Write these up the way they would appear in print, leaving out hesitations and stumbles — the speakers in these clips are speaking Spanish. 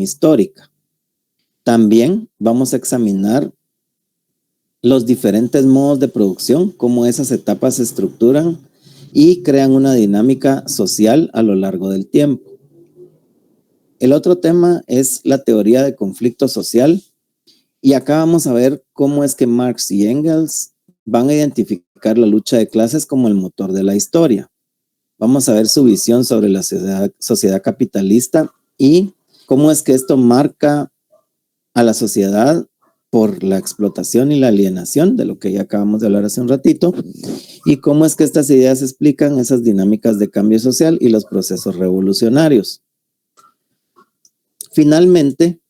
histórica. También vamos a examinar los diferentes modos de producción, cómo esas etapas se estructuran y crean una dinámica social a lo largo del tiempo. El otro tema es la teoría de conflicto social, y acá vamos a ver cómo es que Marx y Engels van a identificar la lucha de clases como el motor de la historia. Vamos a ver su visión sobre la sociedad capitalista y cómo es que esto marca a la sociedad por la explotación y la alienación, de lo que ya acabamos de hablar hace un ratito, y cómo es que estas ideas explican esas dinámicas de cambio social y los procesos revolucionarios. Finalmente,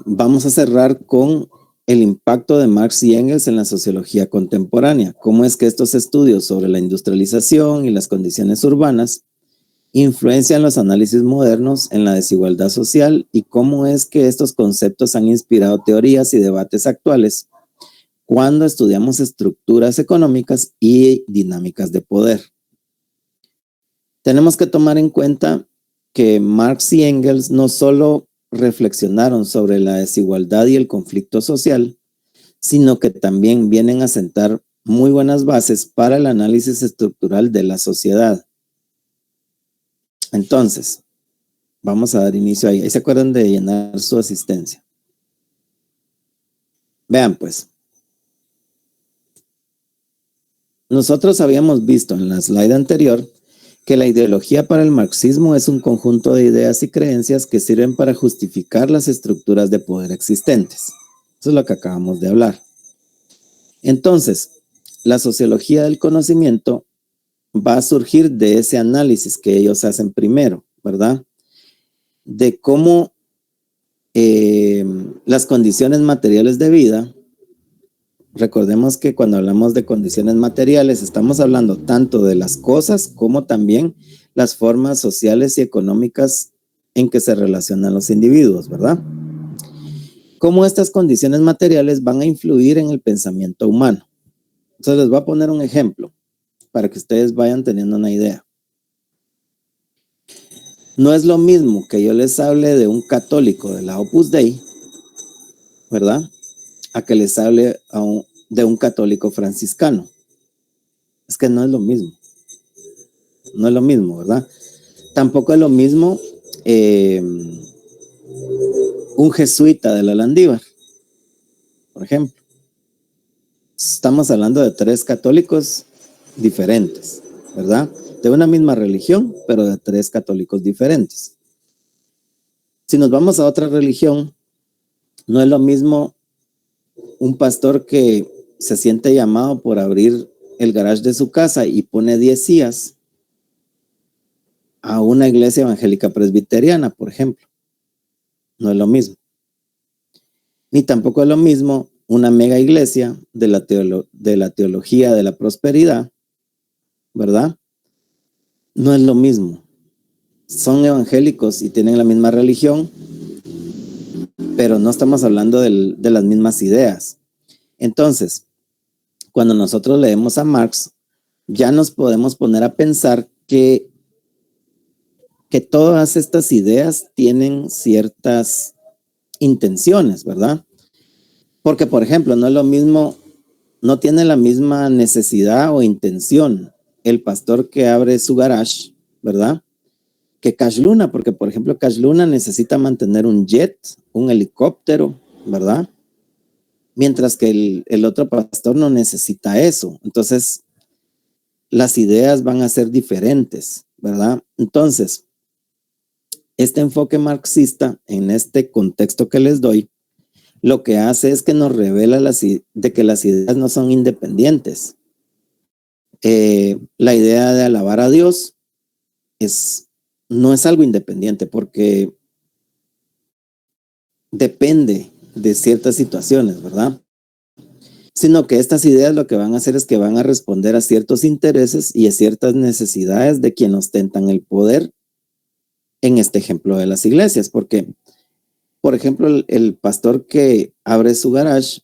vamos a cerrar con el impacto de Marx y Engels en la sociología contemporánea, cómo es que estos estudios sobre la industrialización y las condiciones urbanas influencian los análisis modernos en la desigualdad social y cómo es que estos conceptos han inspirado teorías y debates actuales cuando estudiamos estructuras económicas y dinámicas de poder. Tenemos que tomar en cuenta que Marx y Engels no solo reflexionaron sobre la desigualdad y el conflicto social, sino que también vienen a sentar muy buenas bases para el análisis estructural de la sociedad. Entonces, vamos a dar inicio ahí. Ahí se acuerdan de llenar su asistencia. Vean pues. Nosotros habíamos visto en la slide anterior que la ideología para el marxismo es un conjunto de ideas y creencias que sirven para justificar las estructuras de poder existentes. Eso es lo que acabamos de hablar. Entonces, la sociología del conocimiento va a surgir de ese análisis que ellos hacen primero, ¿verdad? De cómo las condiciones materiales de vida, recordemos que cuando hablamos de condiciones materiales estamos hablando tanto de las cosas como también las formas sociales y económicas en que se relacionan los individuos, ¿verdad? Cómo estas condiciones materiales van a influir en el pensamiento humano. Entonces les voy a poner un ejemplo para que ustedes vayan teniendo una idea. No es lo mismo que yo les hable de un católico de la Opus Dei, ¿verdad? A que les hable de un católico franciscano. Es que no es lo mismo. No es lo mismo, ¿verdad? Tampoco es lo mismo un jesuita de la Landívar, por ejemplo. Estamos hablando de 3 católicos diferentes, ¿verdad? De una misma religión, pero de 3 católicos diferentes. Si nos vamos a otra religión, no es lo mismo un pastor que se siente llamado por abrir el garage de su casa y pone 10 sillas a una iglesia evangélica presbiteriana, por ejemplo. No es lo mismo. Ni tampoco es lo mismo una mega iglesia de la teología de la prosperidad, ¿verdad? No es lo mismo. Son evangélicos y tienen la misma religión, pero no estamos hablando de las mismas ideas. Entonces, cuando nosotros leemos a Marx, ya nos podemos poner a pensar que todas estas ideas tienen ciertas intenciones, ¿verdad? Porque, por ejemplo, no es lo mismo, no tiene la misma necesidad o intención el pastor que abre su garage, ¿verdad? Que Cash Luna, porque, por ejemplo, Cash Luna necesita mantener un jet, un helicóptero, ¿verdad? Mientras que el otro pastor no necesita eso. Entonces, las ideas van a ser diferentes, ¿verdad? Entonces, este enfoque marxista, en este contexto que les doy, lo que hace es que nos revela de que las ideas no son independientes. La idea de alabar a Dios no es algo independiente porque depende de ciertas situaciones, ¿verdad? Sino que estas ideas lo que van a hacer es que van a responder a ciertos intereses y a ciertas necesidades de quienes ostentan el poder, en este ejemplo de las iglesias, porque, por ejemplo, el pastor que abre su garage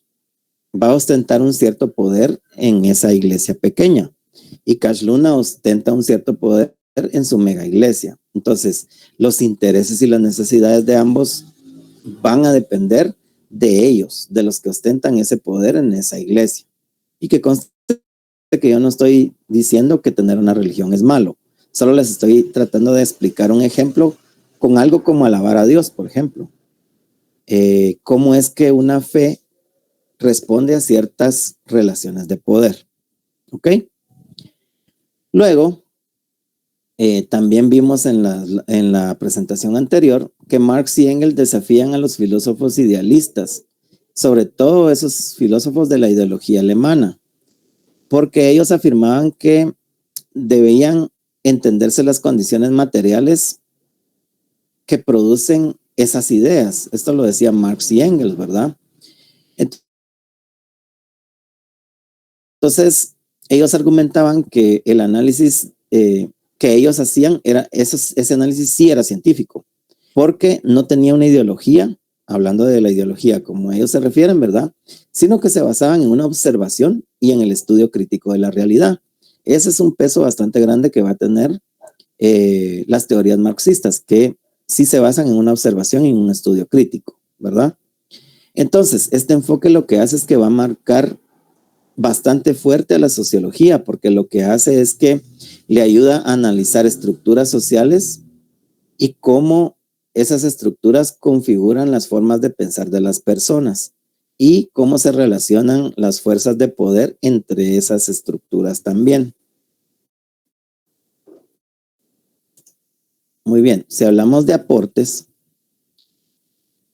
va a ostentar un cierto poder en esa iglesia pequeña y Cash Luna ostenta un cierto poder en su mega iglesia. Entonces, los intereses y las necesidades de ambos van a depender de ellos, de los que ostentan ese poder en esa iglesia. Y que conste que yo no estoy diciendo que tener una religión es malo, solo les estoy tratando de explicar un ejemplo con algo como alabar a Dios, por ejemplo. Cómo es que una fe responde a ciertas relaciones de poder. ¿Ok? Luego, también vimos en la presentación anterior que Marx y Engels desafían a los filósofos idealistas, sobre todo esos filósofos de la ideología alemana, porque ellos afirmaban que debían entenderse las condiciones materiales que producen esas ideas. Esto lo decía Marx y Engels, ¿verdad? Entonces, ellos argumentaban que el análisis que ellos hacían, ese análisis sí era científico, porque no tenía una ideología, hablando de la ideología como ellos se refieren, ¿verdad? Sino que se basaban en una observación y en el estudio crítico de la realidad. Ese es un peso bastante grande que va a tener las teorías marxistas, que sí se basan en una observación y en un estudio crítico, ¿verdad? Entonces, este enfoque lo que hace es que va a marcar bastante fuerte a la sociología, porque lo que hace es que le ayuda a analizar estructuras sociales y cómo esas estructuras configuran las formas de pensar de las personas y cómo se relacionan las fuerzas de poder entre esas estructuras también. Muy bien, si hablamos de aportes,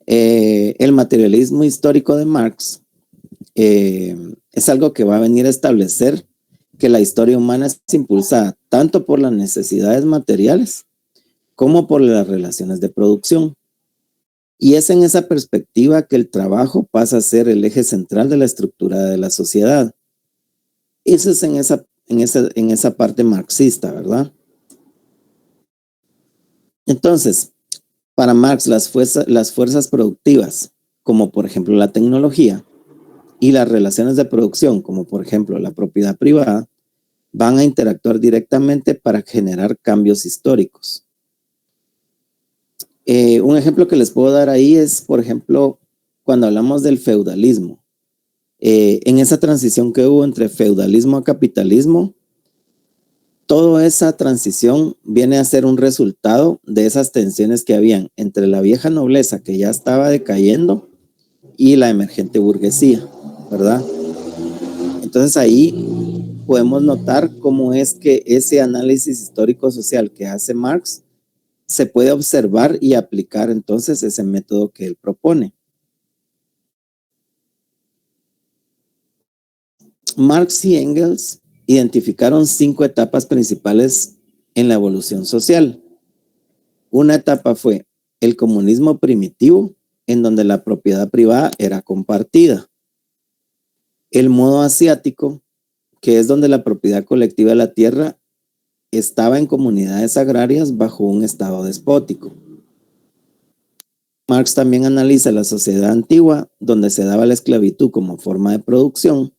el materialismo histórico de Marx es algo que va a venir a establecer que la historia humana es impulsada tanto por las necesidades materiales como por las relaciones de producción. Y es en esa perspectiva que el trabajo pasa a ser el eje central de la estructura de la sociedad. Eso es en esa parte marxista, ¿verdad? Entonces, para Marx, las fuerzas productivas, como por ejemplo la tecnología, y las relaciones de producción, como por ejemplo la propiedad privada, van a interactuar directamente para generar cambios históricos. Un ejemplo que les puedo dar ahí es, por ejemplo, cuando hablamos del feudalismo. En esa transición que hubo entre feudalismo a capitalismo, toda esa transición viene a ser un resultado de esas tensiones que habían entre la vieja nobleza que ya estaba decayendo y la emergente burguesía, ¿verdad? Entonces ahí podemos notar cómo es que ese análisis histórico-social que hace Marx se puede observar y aplicar entonces ese método que él propone. Marx y Engels identificaron 5 etapas principales en la evolución social. Una etapa fue el comunismo primitivo, en donde la propiedad privada era compartida. El modo asiático, que es donde la propiedad colectiva de la tierra estaba en comunidades agrarias bajo un estado despótico. Marx también analiza la sociedad antigua, donde se daba la esclavitud como forma de producción.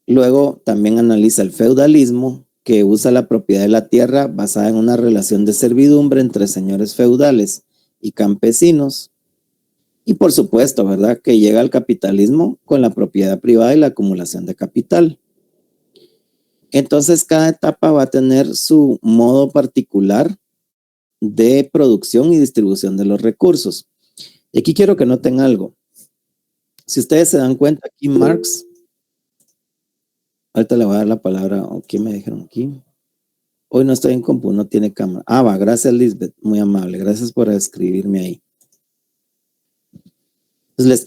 Luego también analiza el feudalismo, que usa la propiedad de la tierra basada en una relación de servidumbre entre señores feudales y campesinos. Y por supuesto, ¿verdad?, que llega al capitalismo con la propiedad privada y la acumulación de capital. Entonces, cada etapa va a tener su modo particular de producción y distribución de los recursos. Y aquí quiero que noten algo. Si ustedes se dan cuenta, aquí Marx, ahorita le voy a dar la palabra, ¿o quién me dijeron aquí? Hoy no estoy en compu, no tiene cámara. Ah, va, gracias Lisbeth, muy amable, gracias por escribirme ahí. Pues les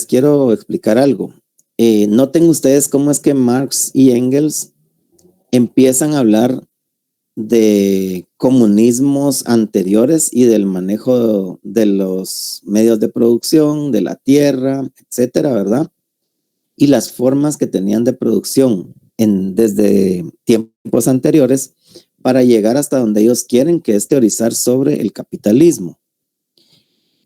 quiero explicar algo. Noten ustedes cómo es que Marx y Engels empiezan a hablar de comunismos anteriores y del manejo de los medios de producción, de la tierra, etcétera, ¿verdad? Y las formas que tenían de producción desde tiempos anteriores para llegar hasta donde ellos quieren, que es teorizar sobre el capitalismo.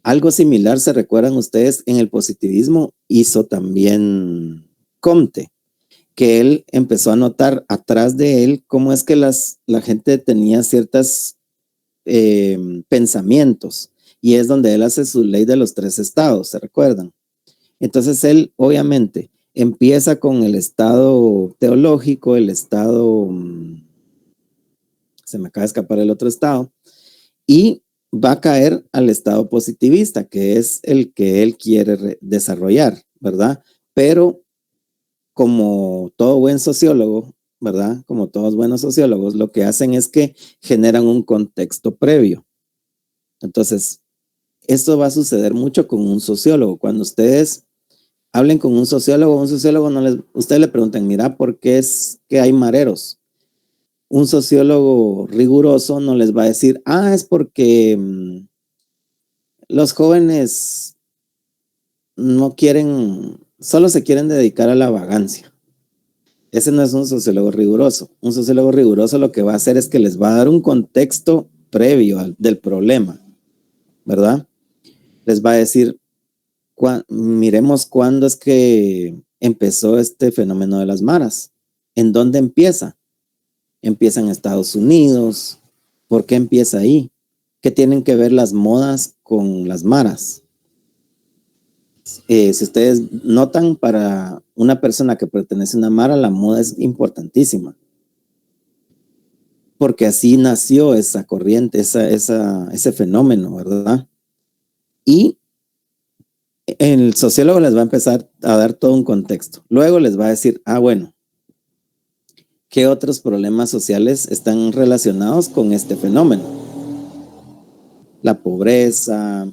Algo similar, se recuerdan ustedes, en el positivismo hizo también Comte. que él empezó a notar atrás de él cómo es que la gente tenía ciertos pensamientos, y es donde él hace su ley de los 3 estados, ¿se recuerdan? Entonces él obviamente empieza con el estado teológico, el estado, se me acaba de escapar el otro estado, y va a caer al estado positivista, que es el que él quiere desarrollar, ¿verdad? Pero como todo buen sociólogo, ¿verdad? Como todos buenos sociólogos, lo que hacen es que generan un contexto previo. Entonces, esto va a suceder mucho con un sociólogo. Cuando ustedes hablen con un sociólogo ustedes le preguntan, mira, ¿por qué es que hay mareros? Un sociólogo riguroso no les va a decir, es porque los jóvenes no quieren, solo se quieren dedicar a la vagancia. Ese no es un sociólogo riguroso. Un sociólogo riguroso lo que va a hacer es que les va a dar un contexto previo del problema, ¿verdad? Les va a decir, miremos cuándo es que empezó este fenómeno de las maras. ¿En dónde empieza? Empieza en Estados Unidos. ¿Por qué empieza ahí? ¿Qué tienen que ver las modas con las maras? Si ustedes notan, para una persona que pertenece a una mara, la moda es importantísima. Porque así nació esa corriente, ese fenómeno, ¿verdad? Y el sociólogo les va a empezar a dar todo un contexto. Luego les va a decir, bueno, ¿qué otros problemas sociales están relacionados con este fenómeno? La pobreza,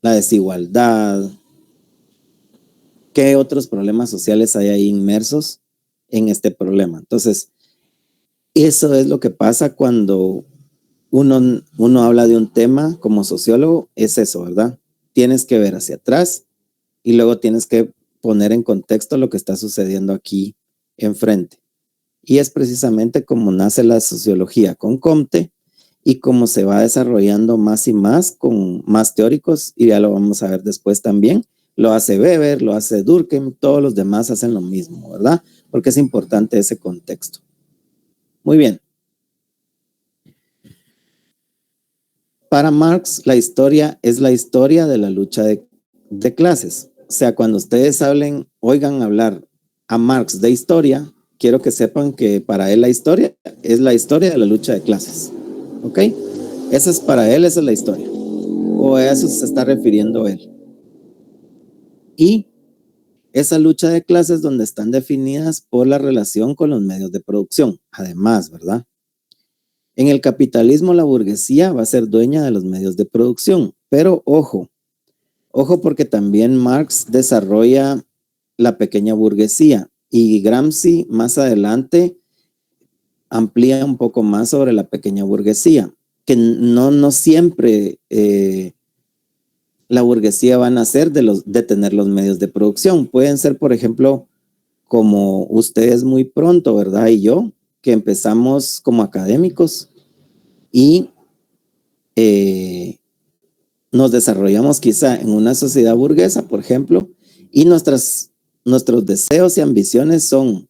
la desigualdad. ¿Qué otros problemas sociales hay ahí inmersos en este problema? Entonces, eso es lo que pasa cuando uno habla de un tema como sociólogo, es eso, ¿verdad? Tienes que ver hacia atrás y luego tienes que poner en contexto lo que está sucediendo aquí enfrente. Y es precisamente como nace la sociología con Comte y cómo se va desarrollando más y más con más teóricos, y ya lo vamos a ver después también. Lo hace Weber, lo hace Durkheim, todos los demás hacen lo mismo, ¿verdad? Porque es importante ese contexto. Muy bien. Para Marx, la historia es la historia de la lucha de clases. O sea, cuando ustedes oigan hablar a Marx de historia, quiero que sepan que para él la historia es la historia de la lucha de clases. ¿Ok? Esa es para él, esa es la historia. O a eso se está refiriendo él. Y esa lucha de clases donde están definidas por la relación con los medios de producción. Además, ¿verdad? En el capitalismo, la burguesía va a ser dueña de los medios de producción. Pero ojo porque también Marx desarrolla la pequeña burguesía, y Gramsci más adelante amplía un poco más sobre la pequeña burguesía, que no siempre la burguesía va a nacer de tener los medios de producción. Pueden ser, por ejemplo, como ustedes muy pronto, ¿verdad? Y yo, que empezamos como académicos y nos desarrollamos quizá en una sociedad burguesa, por ejemplo, y nuestros deseos y ambiciones son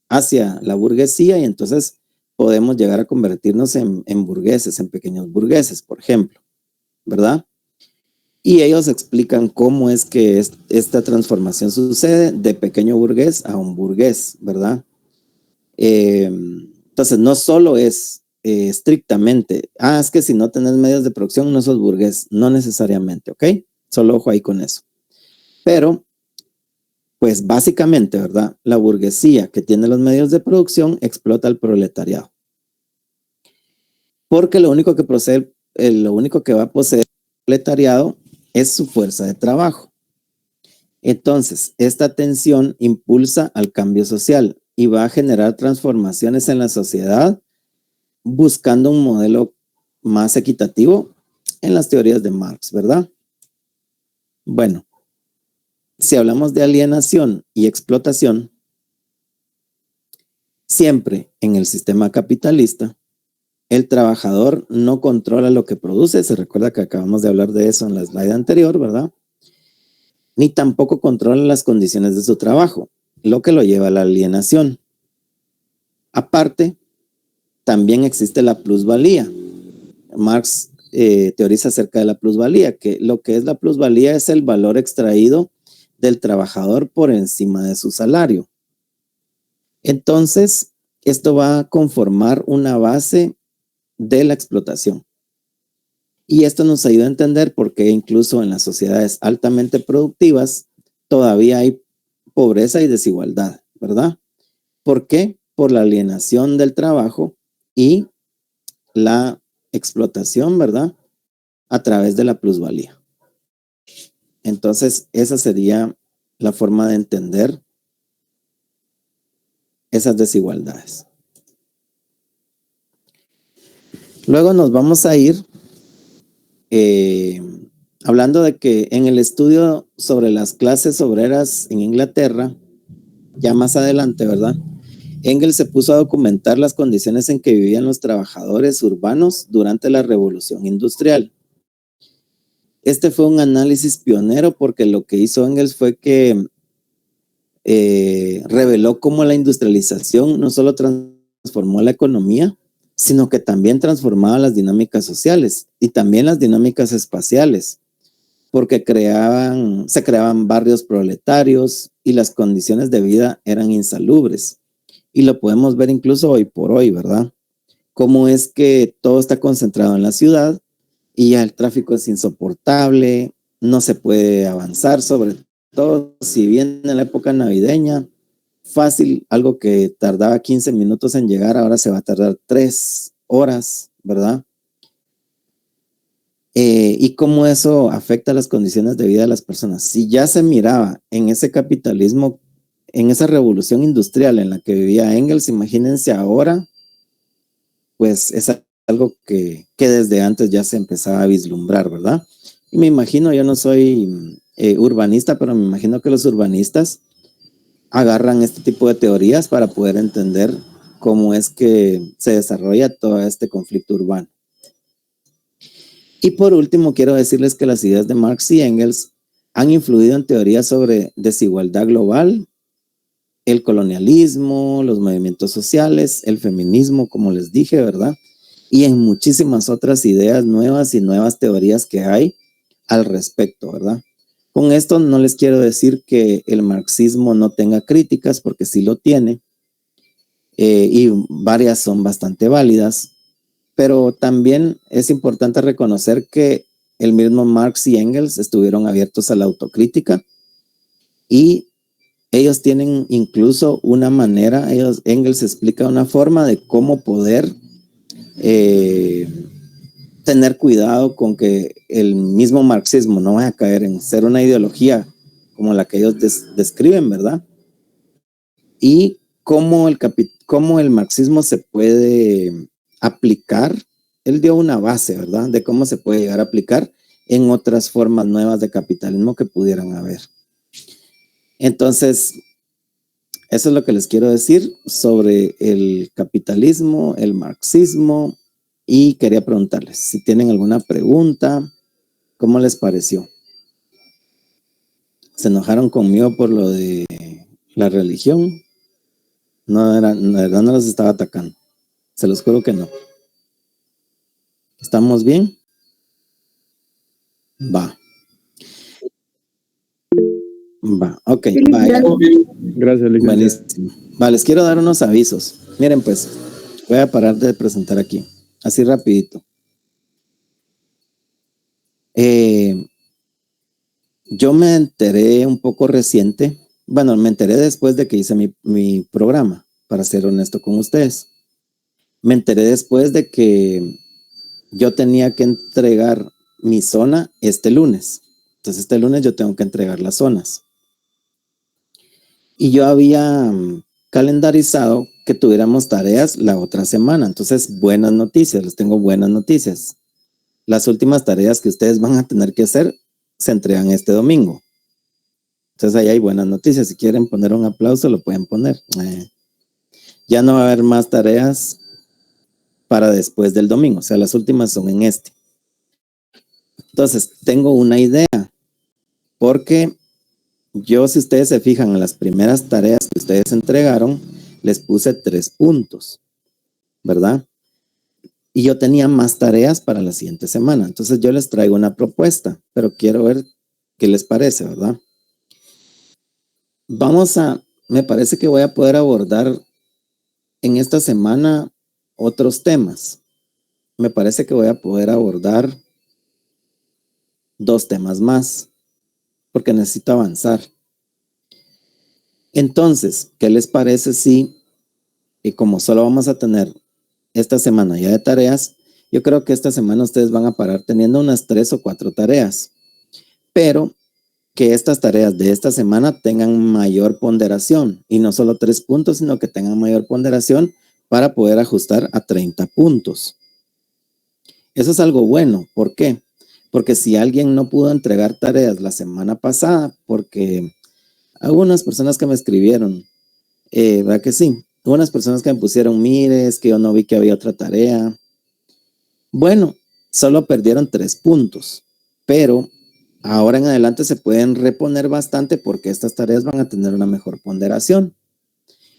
hacia la burguesía, y entonces podemos llegar a convertirnos en burgueses, en pequeños burgueses, por ejemplo, ¿verdad? Y ellos explican cómo es que esta transformación sucede de pequeño burgués a un burgués, ¿verdad? Entonces, no solo es estrictamente, es que si no tenés medios de producción no sos burgués, no necesariamente, ¿ok? Solo ojo ahí con eso. Pero, pues básicamente, ¿verdad? La burguesía que tiene los medios de producción explota al proletariado. Porque lo único que va a poseer el proletariado es su fuerza de trabajo. Entonces, esta tensión impulsa al cambio social y va a generar transformaciones en la sociedad, buscando un modelo más equitativo en las teorías de Marx, ¿verdad? Bueno, si hablamos de alienación y explotación, siempre en el sistema capitalista, el trabajador no controla lo que produce. Se recuerda que acabamos de hablar de eso en la slide anterior, ¿verdad? ni tampoco controla las condiciones de su trabajo, lo que lo lleva a la alienación. Aparte, también existe la plusvalía. Marx teoriza acerca de la plusvalía, que lo que es la plusvalía es el valor extraído del trabajador por encima de su salario. Entonces, esto va a conformar una base de la explotación. Y esto nos ayuda a entender por qué incluso en las sociedades altamente productivas todavía hay pobreza y desigualdad, ¿verdad? ¿Por qué? Por la alienación del trabajo y la explotación, ¿verdad? A través de la plusvalía. Entonces, esa sería la forma de entender esas desigualdades. Luego nos vamos a ir hablando de que en el estudio sobre las clases obreras en Inglaterra, ya más adelante, ¿verdad? Engels se puso a documentar las condiciones en que vivían los trabajadores urbanos durante la Revolución Industrial. Este fue un análisis pionero porque lo que hizo Engels fue que reveló cómo la industrialización no solo transformó la economía, sino que también transformaba las dinámicas sociales y también las dinámicas espaciales, porque se creaban barrios proletarios y las condiciones de vida eran insalubres. Y lo podemos ver incluso hoy por hoy, ¿verdad? Cómo es que todo está concentrado en la ciudad y ya el tráfico es insoportable, no se puede avanzar, sobre todo si viene en la época navideña, fácil, algo que tardaba 15 minutos en llegar, ahora se va a tardar 3 horas, ¿verdad? Y cómo eso afecta las condiciones de vida de las personas. Si ya se miraba en ese capitalismo, en esa revolución industrial en la que vivía Engels, imagínense ahora, pues es algo que desde antes ya se empezaba a vislumbrar, ¿verdad? Y me imagino, yo no soy urbanista, pero me imagino que los urbanistas agarran este tipo de teorías para poder entender cómo es que se desarrolla todo este conflicto urbano. Y por último, quiero decirles que las ideas de Marx y Engels han influido en teorías sobre desigualdad global, el colonialismo, los movimientos sociales, el feminismo, como les dije, ¿verdad? Y en muchísimas otras ideas nuevas y nuevas teorías que hay al respecto, ¿verdad? Con esto no les quiero decir que el marxismo no tenga críticas, porque sí lo tiene, y varias son bastante válidas, pero también es importante reconocer que el mismo Marx y Engels estuvieron abiertos a la autocrítica y ellos tienen incluso una manera, Engels explica una forma de cómo poder tener cuidado con que el mismo marxismo no vaya a caer en ser una ideología como la que ellos describen, ¿verdad? Y cómo el marxismo se puede aplicar. Él dio una base, ¿verdad? De cómo se puede llegar a aplicar en otras formas nuevas de capitalismo que pudieran haber. Entonces, eso es lo que les quiero decir sobre el capitalismo, el marxismo, y quería preguntarles si tienen alguna pregunta, ¿cómo les pareció? ¿Se enojaron conmigo por lo de la religión? No, la verdad no los estaba atacando. Se los juro que no. ¿Estamos bien? Va. Va, ok. Va, Gracias, licenciado. buenísimo. Va, les quiero dar unos avisos. Miren, pues, voy a parar de presentar aquí. Así rapidito. Yo me enteré un poco reciente. Bueno, me enteré después de que hice mi programa, para ser honesto con ustedes. Me enteré después de que yo tenía que entregar mi zona este lunes. Entonces, este lunes yo tengo que entregar las zonas. Y yo había calendarizado que tuviéramos tareas la otra semana. Entonces, buenas noticias, les tengo buenas noticias. Las últimas tareas que ustedes van a tener que hacer se entregan este domingo. Entonces, ahí hay buenas noticias. Si quieren poner un aplauso, lo pueden poner. Ya no va a haber más tareas para después del domingo. O sea, las últimas son en este. Entonces, tengo una idea, porque Yo, si ustedes se fijan en las primeras tareas que ustedes entregaron, les puse 3 puntos, ¿verdad? Y yo tenía más tareas para la siguiente semana. Entonces yo les traigo una propuesta, pero quiero ver qué les parece, ¿verdad? Me parece que voy a poder abordar en esta semana otros temas. Me parece que voy a poder abordar 2 temas más, porque necesito avanzar. Entonces, ¿qué les parece si, y como solo vamos a tener esta semana ya de tareas, yo creo que esta semana ustedes van a parar teniendo unas 3 o 4 tareas, pero que estas tareas de esta semana tengan mayor ponderación, y no solo 3 puntos, sino que tengan mayor ponderación para poder ajustar a 30 puntos. Eso es algo bueno. ¿Por qué? Porque si alguien no pudo entregar tareas la semana pasada, porque algunas personas que me escribieron, ¿verdad que sí? Algunas personas que me pusieron, mire, es que yo no vi que había otra tarea. Bueno, solo perdieron 3 puntos, pero ahora en adelante se pueden reponer bastante porque estas tareas van a tener una mejor ponderación.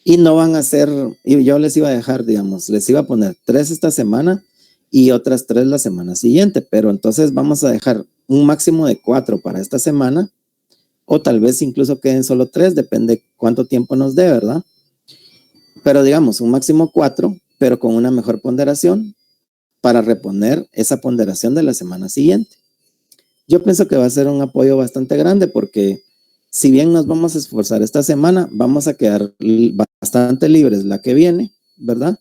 Y no van a ser, y yo les iba a dejar, digamos, les iba a poner 3 esta semana y otras 3 la semana siguiente, pero entonces vamos a dejar un máximo de 4 para esta semana, o tal vez incluso queden solo 3, depende cuánto tiempo nos dé, ¿verdad? Pero digamos, un máximo 4, pero con una mejor ponderación para reponer esa ponderación de la semana siguiente. Yo pienso que va a ser un apoyo bastante grande porque si bien nos vamos a esforzar esta semana, vamos a quedar bastante libres la que viene, ¿verdad?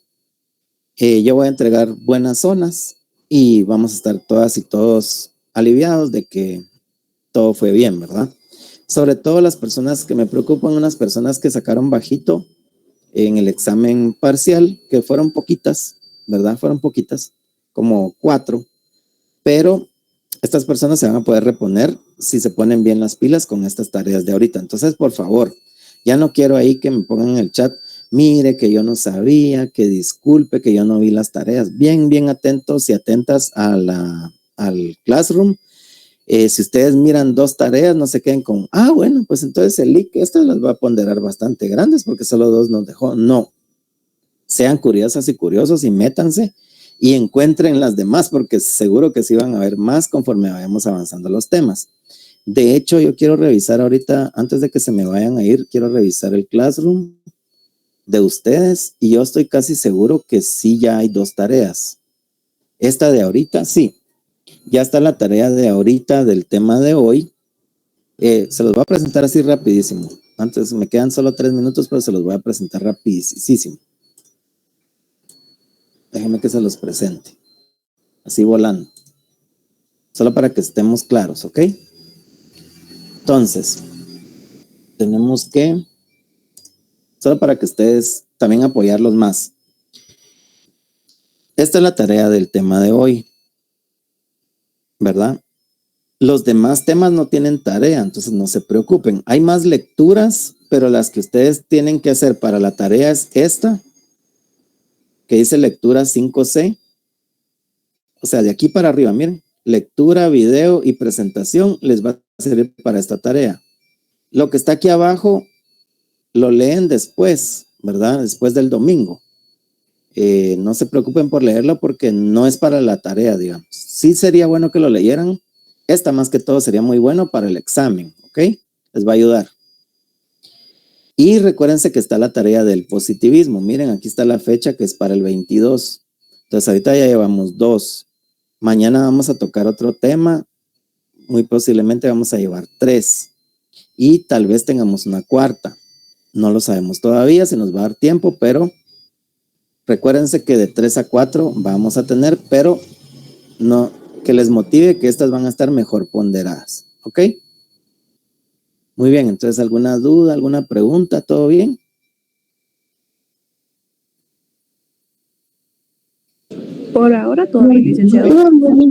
Yo voy a entregar buenas zonas y vamos a estar todas y todos aliviados de que todo fue bien, ¿verdad? Sobre todo las personas que me preocupan, unas personas que sacaron bajito en el examen parcial, que fueron poquitas, ¿verdad? Fueron poquitas, como 4, pero estas personas se van a poder reponer si se ponen bien las pilas con estas tareas de ahorita. Entonces, por favor, ya no quiero ahí que me pongan en el chat, mire que yo no sabía, que disculpe, que yo no vi las tareas. Bien, bien atentos y atentas al Classroom. Si ustedes miran 2 tareas, no se queden con, bueno, pues entonces el link, estas las va a ponderar bastante grandes porque solo 2 nos dejó. No, sean curiosas y curiosos y métanse y encuentren las demás porque seguro que sí van a ver más conforme vayamos avanzando los temas. De hecho, yo quiero revisar ahorita, antes de que se me vayan a ir, quiero revisar el Classroom de ustedes y yo estoy casi seguro que sí ya hay 2 tareas. Esta de ahorita, sí. Ya está la tarea de ahorita del tema de hoy. Se los voy a presentar así rapidísimo. Antes me quedan solo 3 minutos, pero se los voy a presentar rapidísimo. Déjenme que se los presente. Así volando. Solo para que estemos claros, ¿ok? Entonces, tenemos que, solo para que ustedes también apoyarlos más. Esta es la tarea del tema de hoy, ¿verdad? Los demás temas no tienen tarea, entonces no se preocupen. Hay más lecturas, pero las que ustedes tienen que hacer para la tarea es esta, que dice lectura 5C. O sea, de aquí para arriba, miren, lectura, video y presentación les va a servir para esta tarea. Lo que está aquí abajo lo leen después, ¿verdad? Después del domingo. No se preocupen por leerlo porque no es para la tarea, digamos. Sí sería bueno que lo leyeran. Esta más que todo sería muy bueno para el examen, ¿ok? Les va a ayudar. Y recuérdense que está la tarea del positivismo. Miren, aquí está la fecha que es para el 22. Entonces ahorita ya llevamos 2. Mañana vamos a tocar otro tema. Muy posiblemente vamos a llevar 3. Y tal vez tengamos una 4. No lo sabemos todavía, se nos va a dar tiempo, pero recuérdense que de 3 a 4 vamos a tener, pero no, que les motive que estas van a estar mejor ponderadas, ¿ok? Muy bien, entonces, ¿alguna duda, alguna pregunta? ¿Todo bien? Por ahora todo bien, licenciado.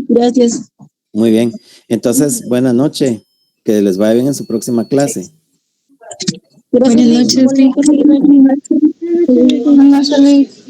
Gracias. Muy bien, entonces, buena noche, que les vaya bien en su próxima clase. Buenas noches. Buenas noches.